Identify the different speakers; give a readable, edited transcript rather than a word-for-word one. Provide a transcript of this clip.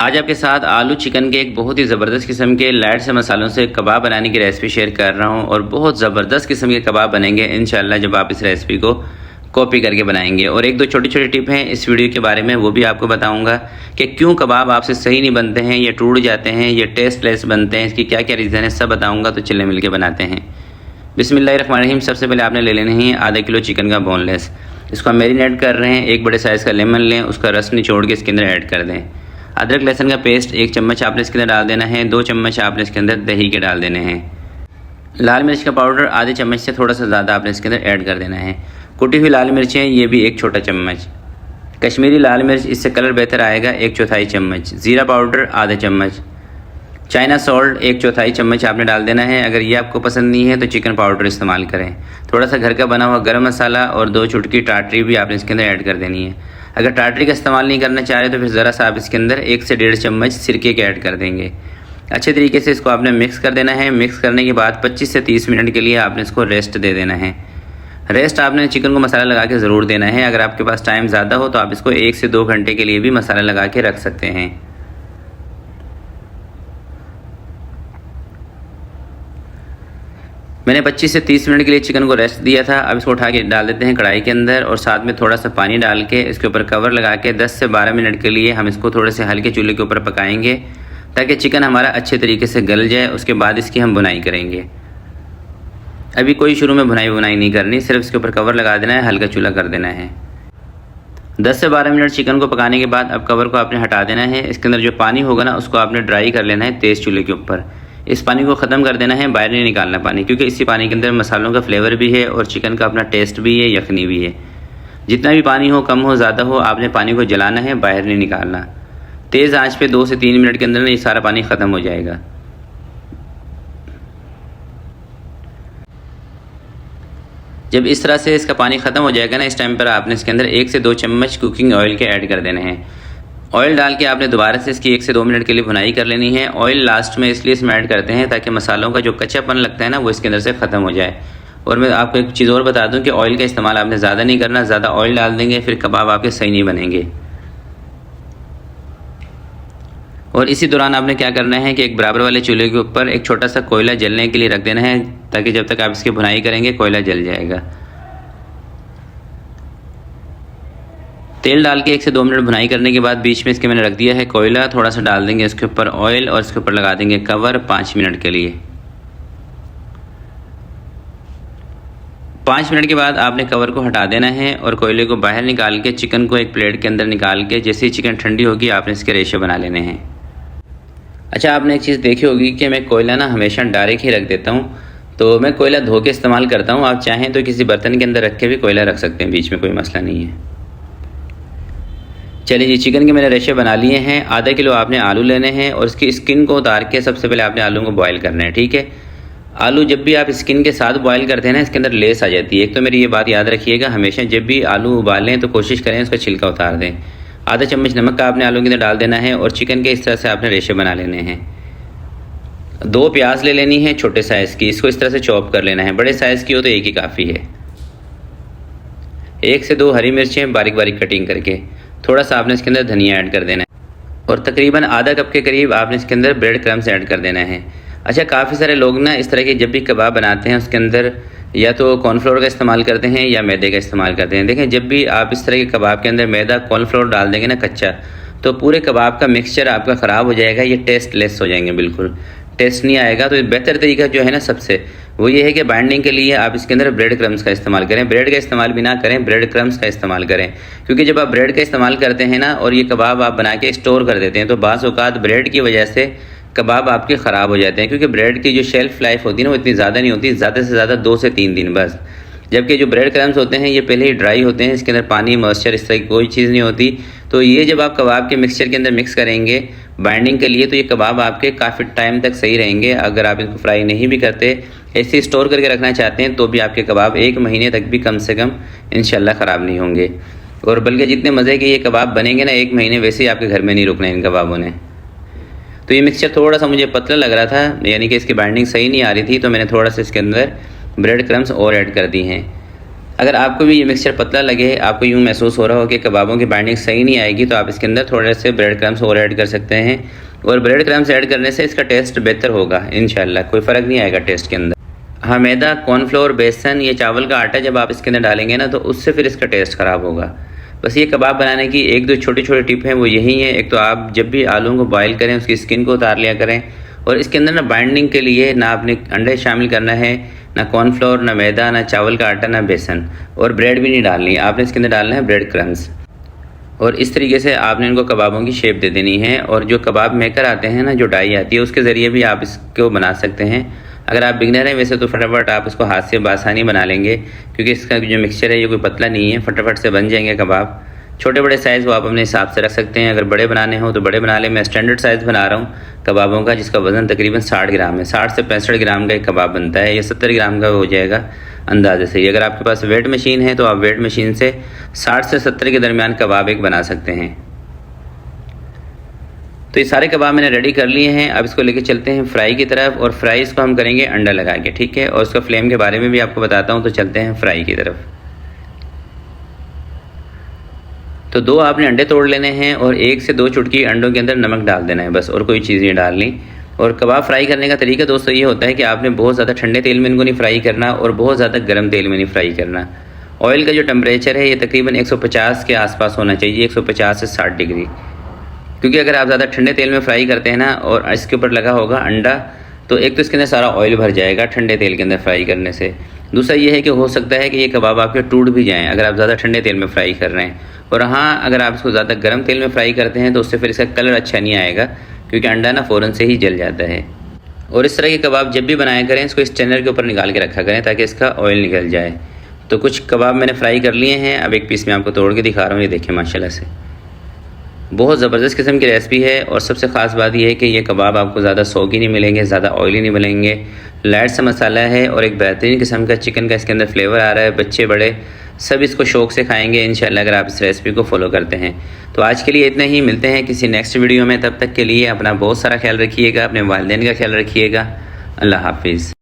Speaker 1: आज आपके साथ आलू चिकन के एक बहुत ही ज़बरदस्त किस्म के लाइट से मसालों से कबाब बनाने की रेसिपी शेयर कर रहा हूं और बहुत ज़बरदस्त किस्म के कबाब बनेंगे इंशाल्लाह जब आप इस रेसिपी को कॉपी करके बनाएंगे। और एक दो छोटी छोटी टिप हैं इस वीडियो के बारे में, वो भी आपको बताऊंगा कि क्यों कबाब आपसे सही नहीं बनते हैं, ये टूट जाते हैं, ये टेस्टलेस बनते हैं, इसकी क्या क्या रीज़न है सब बताऊँगा। तो चलिए मिल के बनाते हैं। बिस्मिल्लाहिर्रहमानिर्रहीम। सबसे पहले आपने ले लेने हैं आधा किलो चिकन का बोनलेस। इसको हम मैरिनेट कर रहे हैं। एक बड़े साइज़ का लेमन लें, उसका रस निचोड़ के इसके अंदर ऐड कर दें। अदरक लहसुन का पेस्ट 1 चम्मच आपने इसके अंदर डाल देना है। 2 चम्मच आपने इसके अंदर दही के डाल देने हैं। लाल मिर्च का पाउडर आधे चम्मच से थोड़ा सा ज़्यादा आपने इसके अंदर ऐड कर देना है। कुटी हुई लाल मिर्चें ये भी 1 छोटा चम्मच। कश्मीरी लाल मिर्च, इससे कलर बेहतर आएगा, 1/4 चम्मच। ज़ीरा पाउडर आधा चम्मच। चाइना सॉल्ट 1/4 चम्मच आपने डाल देना है। अगर ये आपको पसंद नहीं है तो चिकन पाउडर इस्तेमाल करें। थोड़ा सा घर का बना हुआ गरम मसाला और 2 चुटकी टाटरी भी आपने इसके अंदर ऐड कर देनी है। अगर टाटरी का इस्तेमाल नहीं करना चाह रहे तो फिर ज़रा सा आप इसके अंदर 1 से 1.5 चम्मच सिरके के ऐड कर देंगे। अच्छे तरीके से इसको आपने मिक्स कर देना है। मिक्स करने के बाद 25 से 30 मिनट के लिए आपने इसको रेस्ट दे देना है। रेस्ट आपने चिकन को मसाला लगा के ज़रूर देना है। अगर आपके पास टाइम ज़्यादा हो तो आप इसको 1 से 2 घंटे के लिए भी मसाला लगा के रख सकते हैं। मैंने 25 से 30 मिनट के लिए चिकन को रेस्ट दिया था। अब इसको उठा के डाल देते हैं कढ़ाई के अंदर और साथ में थोड़ा सा पानी डाल के इसके ऊपर कवर लगा के 10 से 12 मिनट के लिए हम इसको थोड़े से हल्के चूल्हे के ऊपर पकाएंगे ताकि चिकन हमारा अच्छे तरीके से गल जाए। उसके बाद इसकी हम बुनाई करेंगे। अभी कोई शुरू में बुनाई नहीं करनी, सिर्फ इसके ऊपर कवर लगा देना है, हल्का चूल्हा कर देना है। 10 से 12 मिनट चिकन को पकाने के बाद अब कवर को आपने हटा देना है। इसके अंदर जो पानी होगा ना उसको आपने ड्राई कर लेना है तेज़ चूल्हे के ऊपर। इस पानी को ख़त्म कर देना है, बाहर नहीं निकालना पानी, क्योंकि इसी पानी के अंदर मसालों का फ्लेवर भी है और चिकन का अपना टेस्ट भी है, यखनी भी है। जितना भी पानी हो, कम हो ज़्यादा हो, आपने पानी को जलाना है, बाहर नहीं निकालना। तेज़ आंच पे 2 से 3 मिनट के अंदर ना ये सारा पानी ख़त्म हो जाएगा। जब इस तरह से इसका पानी ख़त्म हो जाएगा ना, इस टाइम पर आपने इसके अंदर 1 से 2 चम्मच कुकिंग ऑयल के ऐड कर देने हैं। ऑयल डाल के आपने दोबारा से इसकी 1 से 2 मिनट के लिए भुनाई कर लेनी है। ऑयल लास्ट में इसलिए इसमें ऐड करते हैं ताकि मसालों का जो कच्चापन लगता है ना वो इसके अंदर से ख़त्म हो जाए। और मैं आपको एक चीज़ और बता दूं कि ऑयल का इस्तेमाल आपने ज़्यादा नहीं करना। ज़्यादा ऑयल डाल देंगे फिर कबाब आपके सही नहीं बनेंगे। और इसी दौरान आपने क्या करना है कि एक बराबर वाले चूल्हे के ऊपर एक छोटा सा कोयला जलने के लिए रख देना है ताकि जब तक आप इसकी भुनाई करेंगे कोयला जल जाएगा। तेल डाल के 1 से 2 मिनट भुनाई करने के बाद बीच में इसके मैंने रख दिया है कोयला। थोड़ा सा डाल देंगे इसके ऊपर ऑयल और इसके ऊपर लगा देंगे कवर 5 मिनट के लिए। 5 मिनट के बाद आपने कवर को हटा देना है और कोयले को बाहर निकाल के चिकन को एक प्लेट के अंदर निकाल के जैसे ही चिकन ठंडी होगी आपने इसके रेशे बना लेने हैं। अच्छा, आपने एक चीज़ देखी होगी कि मैं कोयला ना हमेशा डायरेक्ट ही रख देता हूँ, तो मैं कोयला धो के इस्तेमाल करता हूँ। आप चाहें तो किसी बर्तन के अंदर रख के भी कोयला रख सकते हैं, बीच में कोई मसला नहीं है। चलिए जी, चिकन के मैंने रेशे बना लिए हैं। आधा किलो आपने आलू लेने हैं और इसकी स्किन को उतार के सबसे पहले आपने आलू को बॉयल करना है, ठीक है। आलू जब भी आप स्किन के साथ बॉयल करते हैं ना, इसके अंदर लेस आ जाती है। एक तो मेरी ये बात याद रखिएगा, हमेशा जब भी आलू उबालें तो कोशिश करें इसका छिलका उतार दें। आधा चम्मच नमक का आपने आलू के अंदर डाल देना है और चिकन के इस तरह से आपने रेशे बना लेने हैं। 2 प्याज ले लेनी है छोटे साइज़ की, इसको इस तरह से चॉप कर लेना है। बड़े साइज़ की हो तो एक ही काफ़ी है। 1 से 2 हरी मिर्चें बारीक बारीक कटिंग करके। थोड़ा सा आपने इसके अंदर धनिया ऐड कर देना है और तकरीबन आधा कप के करीब आपने इसके अंदर ब्रेड क्रम्स ऐड कर देना है। अच्छा, काफ़ी सारे लोग ना इस तरह के जब भी कबाब बनाते हैं उसके अंदर या तो कॉर्नफ्लोर का इस्तेमाल करते हैं या मैदे का इस्तेमाल करते हैं। देखें, जब भी आप इस तरह के कबाब के अंदर मैदा कॉर्नफ्लोर डाल देंगे ना कच्चा, तो पूरे कबाब का मिक्सचर आपका ख़राब हो जाएगा। ये टेस्टलेस हो जाएंगे, बिल्कुल टेस्ट नहीं आएगा। तो बेहतर तरीका जो है ना सबसे, वो ये है कि बाइंडिंग के लिए आप इसके अंदर ब्रेड क्रम्स का इस्तेमाल करें। ब्रेड का इस्तेमाल भी ना करें, ब्रेड क्रम्स का इस्तेमाल करें, क्योंकि जब आप ब्रेड का इस्तेमाल करते हैं ना और ये कबाब आप बना के स्टोर कर देते हैं तो बाज़ औक़ात ब्रेड की वजह से कबाब आपके ख़राब हो जाते हैं, क्योंकि ब्रेड की जो शेल्फ़ लाइफ होती है ना वो इतनी ज़्यादा नहीं होती, ज़्यादा से ज़्यादा 2 से 3 दिन बस। जबकि जो ब्रेड क्रम्स होते हैं ये पहले ही ड्राई होते हैं, इसके अंदर पानी मॉइस्चर इस तरह की कोई चीज़ नहीं होती। तो ये जब आप कबाब के मिक्सचर के अंदर मिक्स करेंगे बाइंडिंग के लिए तो ये कबाब आपके काफ़ी टाइम तक सही रहेंगे। अगर आप इनको फ्राई नहीं भी करते, ऐसे स्टोर करके रखना चाहते हैं तो भी आपके कबाब 1 महीने तक भी कम से कम इंशाल्लाह ख़राब नहीं होंगे। और बल्कि जितने मज़े के ये कबाब बनेंगे ना 1 महीने, वैसे ही आपके घर में नहीं रुकना इन कबाबों ने। तो ये मिक्सचर थोड़ा सा मुझे पतला लग रहा था, यानी कि इसकी बाइंडिंग सही नहीं आ रही थी, तो मैंने थोड़ा सा इसके अंदर ब्रेड क्रम्स और ऐड कर दी हैं। अगर आपको भी ये मिक्सचर पतला लगे, आपको यूँ महसूस हो रहा हो कि कबाबों की बाइंडिंग सही नहीं आएगी, तो आप इसके अंदर थोड़े से ब्रेड क्रम्स और ऐड कर सकते हैं। और ब्रेड क्रम्स ऐड करने से इसका टेस्ट बेहतर होगा इंशाल्लाह, कोई फ़र्क नहीं आएगा टेस्ट के अंदर। हाँ, मैदा, कॉर्नफ्लोर, बेसन, ये चावल का आटा जब आप इसके अंदर डालेंगे ना, तो उससे फिर इसका टेस्ट ख़राब होगा। बस ये कबाब बनाने की एक दो छोटी छोटी टिप है, वो यही है। एक तो आप जब भी आलूओं को बॉयल करें उसकी स्किन को उतार लिया करें, और इसके अंदर ना बाइंडिंग के लिए ना आपने अंडे शामिल करना है, ना कॉर्नफ्लोर, ना मैदा, ना चावल का आटा, ना बेसन, और ब्रेड भी नहीं डालनी, आपने इसके अंदर डालना है ब्रेड क्रम्स। और इस तरीके से आपने इनको कबाबों की शेप दे देनी है। और जो कबाब मेकर आते हैं ना, जो डाई आती है, उसके ज़रिए भी आप इसको बना सकते हैं। अगर आप बिगनर हैं वैसे तो फटाफट आप इसको हाथ से बासानी बना लेंगे, क्योंकि इसका जो मिक्सचर है ये कोई पतला नहीं है, फटाफट से बन जाएंगे कबाब। छोटे बड़े साइज़ वो आप अपने हिसाब से रख सकते हैं, अगर बड़े बनाने हो तो बड़े बना लें। मैं स्टैंडर्ड साइज़ बना रहा हूँ कबाबों का, जिसका वज़न तकरीबन 60 ग्राम है। 60 से 65 ग्राम का एक कबाब बनता है, ये 70 ग्राम का हो जाएगा अंदाजे से ही। अगर आपके पास वेट मशीन है तो आप वेट मशीन से 60 से 70 के दरमियान कबाब एक बना सकते हैं। तो ये सारे कबाब मैंने रेडी कर लिए हैं। अब इसको लेके चलते हैं फ्राई की तरफ, और फ्राई इसको हम करेंगे अंडा लगा के, ठीक है। और उसका फ्लेम के बारे में भी आपको बताता हूँ, तो चलते हैं फ्राई की तरफ। तो 2 आपने अंडे तोड़ लेने हैं, और 1 से 2 चुटकी अंडों के अंदर नमक डाल देना है बस, और कोई चीज़ नहीं डालनी। और कबाब फ्राई करने का तरीका दोस्तों ये होता है कि आपने बहुत ज़्यादा ठंडे तेल में इनको नहीं फ्राई करना, और बहुत ज़्यादा गर्म तेल में नहीं फ्राई करना। ऑयल का जो टेम्परेचर है ये तकरीबन 150 के आसपास होना चाहिए, 150 से 60 डिग्री। क्योंकि अगर आप ज़्यादा ठंडे तेल में फ्राई करते हैं ना, और इसके ऊपर लगा होगा अंडा, तो एक तो इसके अंदर सारा ऑयल भर जाएगा ठंडे तेल के अंदर फ्राई करने से। दूसरा ये है कि हो सकता है कि ये कबाब आपके टूट भी जाएँ अगर आप ज़्यादा ठंडे तेल में फ्राई कर रहे हैं। और हाँ, अगर आप इसको ज़्यादा गर्म तेल में फ्राई करते हैं तो उससे फिर इसका कलर अच्छा नहीं आएगा, क्योंकि अंडा ना फ़ौरन से ही जल जाता है। और इस तरह के कबाब जब भी बनाया करें, इसको इस टेनर के ऊपर निकाल के रखा करें ताकि इसका ऑयल निकल जाए। तो कुछ कबाब मैंने फ्राई कर लिए हैं, अब एक पीस मैं आपको तोड़ के दिखा रहा हूँ। ये देखें माशाल्लाह से बहुत ज़बरदस्त किस्म की रेसिपी है। और सबसे ख़ास बात यह है कि ये कबाब आपको ज़्यादा सौगी नहीं मिलेंगे, ज़्यादा ऑयली नहीं मिलेंगे। लाइट सा मसाला है, और एक बेहतरीन किस्म का चिकन का इसके अंदर फ्लेवर आ रहा है। बच्चे बड़े सब इसको शौक़ से खाएंगे इंशाल्लाह, अगर आप इस रेसिपी को फॉलो करते हैं। तो आज के लिए इतना ही, मिलते हैं किसी नेक्स्ट वीडियो में। तब तक के लिए अपना बहुत सारा ख्याल रखिएगा, अपने वालिदैन का ख्याल रखिएगा। अल्लाह हाफिज़।